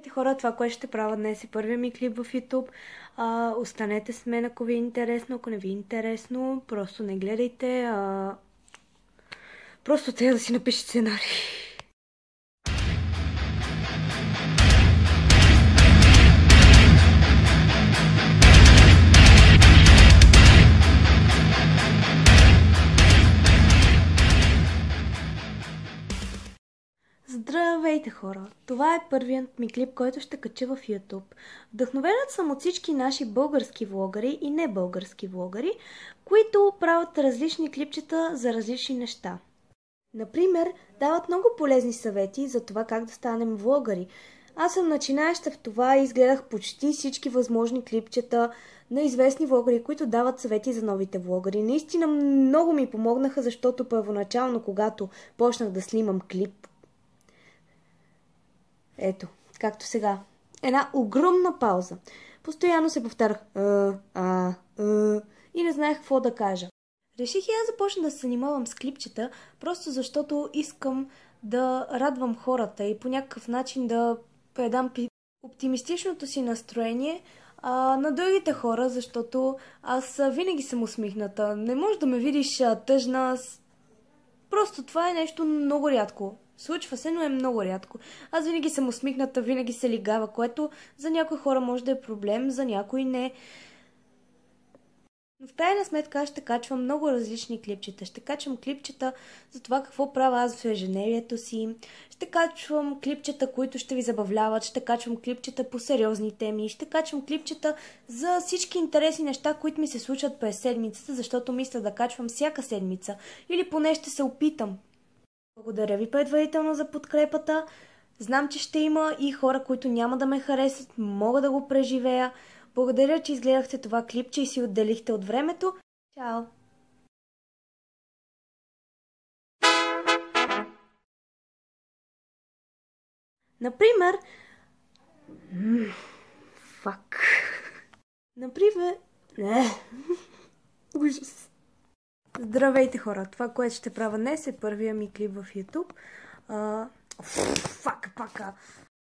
Хора, това, което ще правя днес е първия ми клип в YouTube. Останете с мен, ако ви е интересно. Ако не ви е интересно, просто не гледайте. Просто трябва да си напишете сценарий. Здравейте, хора! Това е първият ми клип, който ще кача в YouTube. Вдъхновенът съм от всички наши български влогари и не български влогари, които правят различни клипчета за различни неща. Например, дават много полезни съвети за това как да станем влогари. Аз съм начинаеща в това и изгледах почти всички възможни клипчета на известни влогари, които дават съвети за новите влогари. Наистина много ми помогнаха, защото първоначално, когато почнах да снимам клип, ето, както сега. Една огромна пауза. Постоянно се повтарях и не знаех какво да кажа. Реших и аз започна да се занимавам с клипчета, просто защото искам да радвам хората и по някакъв начин да предам оптимистичното си настроение на другите хора, защото аз винаги съм усмихната. Не можеш да ме видиш тъжна. Просто това е нещо много рядко. Случва се, но е много рядко. Аз винаги съм усмихната, винаги се лигава, което за някои хора може да е проблем, за някои не. Но в крайна сметка ще качвам много различни клипчета. Ще качвам клипчета за това какво правя аз в ежедневието си. Ще качвам клипчета, които ще ви забавляват. Ще качвам клипчета по сериозни теми. Ще качвам клипчета за всички интересни неща, които ми се случват през седмицата, защото мисля да качвам всяка седмица. Или поне ще се опитам. Благодаря ви предварително за подкрепата. Знам, че ще има и хора, които няма да ме харесат. Мога да го преживея. Благодаря, че изгледахте това клипче и си отделихте от времето. Чао! Например... Фак. Например... Ужас. Здравейте, хора! Това, което ще правя днес е първия ми клип в YouTube. Фак, пака!